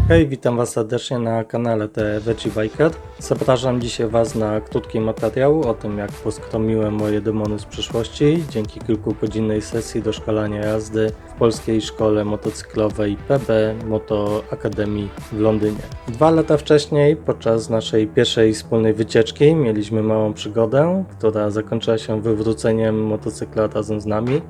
Hej, witam Was serdecznie na kanale The Veggie Biker. Zapraszam dzisiaj Was na krótki materiał o tym, jak poskromiłem moje demony z przeszłości dzięki kilkugodzinnej sesji doszkalania jazdy w polskiej szkole motocyklowej PB Moto Academy w Londynie. 2 lata wcześniej, podczas naszej pierwszej wspólnej wycieczki, mieliśmy małą przygodę, która zakończyła się wywróceniem motocykla razem z nami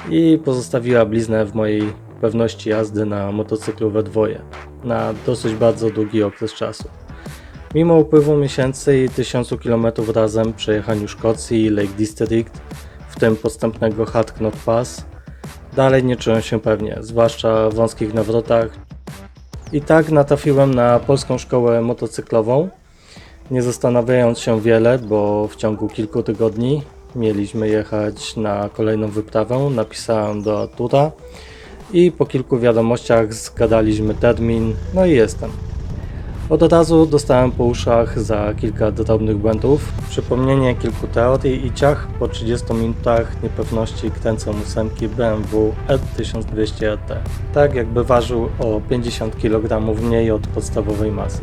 i pozostawiła bliznę w mojej pewności jazdy na motocyklu we dwoje na dosyć bardzo długi okres czasu. Mimo upływu miesięcy i 1000 km razem przejechaniu Szkocji, Lake District, w tym podstępnego Hard Knot Pass, dalej nie czułem się pewnie, zwłaszcza w wąskich nawrotach. I tak natrafiłem na polską szkołę motocyklową, nie zastanawiając się wiele, bo w ciągu kilku tygodni mieliśmy jechać na kolejną wyprawę. Napisałem do Artura i po kilku wiadomościach zgadaliśmy termin, no i jestem. Od razu dostałem po uszach za kilka drobnych błędów, przypomnienie kilku teorii i ciach po 30 minutach niepewności kręcą 8 BMW R1200 RT. Tak jakby ważył o 50 kg mniej od podstawowej masy.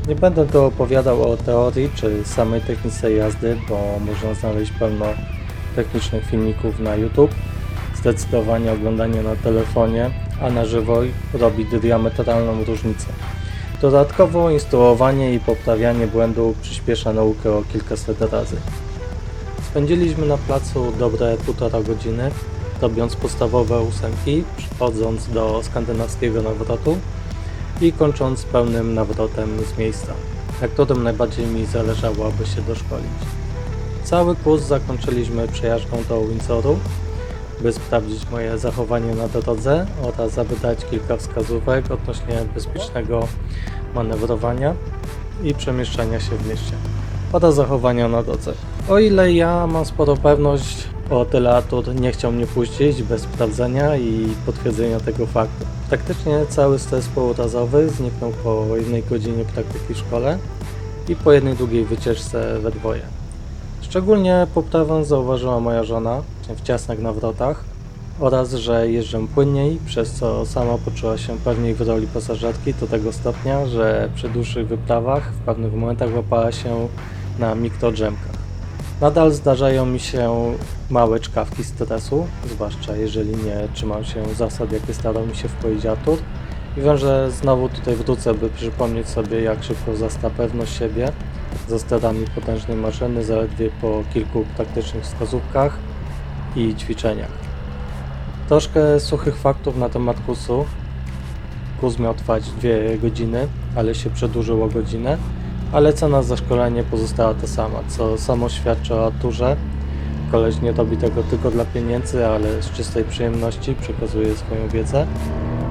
Nie będę tu opowiadał o teorii czy samej technice jazdy, bo można znaleźć pełno technicznych filmików na YouTube. Zdecydowanie oglądanie na telefonie, a na żywo robi diametralną różnicę. Dodatkowo instruowanie i poprawianie błędów przyspiesza naukę o kilkaset razy. Spędziliśmy na placu dobre 1,5 godziny, robiąc podstawowe 8, przechodząc do skandynawskiego nawrotu i kończąc pełnym nawrotem z miejsca, na którym najbardziej mi zależało, aby się doszkolić. Cały kurs zakończyliśmy przejażdżką do Windsoru, by sprawdzić moje zachowanie na drodze oraz aby dać kilka wskazówek odnośnie bezpiecznego manewrowania i przemieszczania się w mieście oraz zachowania na drodze. O ile ja mam sporą pewność, o tyle Artur nie chciał mnie puścić bez sprawdzenia i potwierdzenia tego faktu. Praktycznie cały stres pourazowy zniknął po 1 godzinie praktyki w szkole i po jednej długiej wycieczce we dwoje. Szczególnie poprawę zauważyła moja żona w ciasnych nawrotach oraz, że jeżdżę płynniej, przez co sama poczuła się pewniej w roli pasażerki do tego stopnia, że przy dłuższych wyprawach w pewnych momentach łapała się na mikrodrzemkach. Nadal zdarzają mi się małe czkawki stresu, zwłaszcza jeżeli nie trzymam się zasad, jakie starał mi się wpoić Artur. I wiem, że znowu tutaj wrócę, by przypomnieć sobie, jak szybko wzrasta pewność siebie za sterami potężnej maszyny zaledwie po kilku praktycznych wskazówkach i ćwiczeniach. Troszkę suchych faktów na temat kursu. Kurs miał trwać 2 godziny, ale się przedłużyło o godzinę, ale cena za szkolenie pozostała ta sama, co samo świadczy o Arturze. Koleś nie robi tego tylko dla pieniędzy, ale z czystej przyjemności przekazuje swoją wiedzę,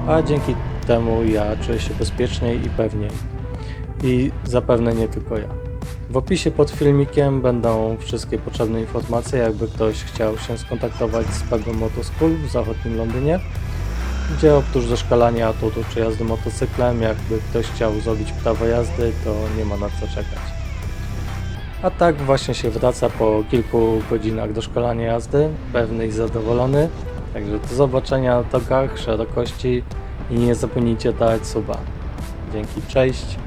a dzięki temu ja czuję się bezpieczniej i pewniej. I zapewne nie tylko ja. W opisie pod filmikiem będą wszystkie potrzebne informacje, jakby ktoś chciał się skontaktować z PB Moto School w zachodnim Londynie, gdzie oprócz doszkalania Arturu czy jazdy motocyklem, jakby ktoś chciał zrobić prawo jazdy, to nie ma na co czekać. A tak właśnie się wraca po kilku godzinach doszkalania jazdy, pewny i zadowolony. Także do zobaczenia na drogach, szerokości i nie zapomnijcie dać suba. Dzięki, cześć!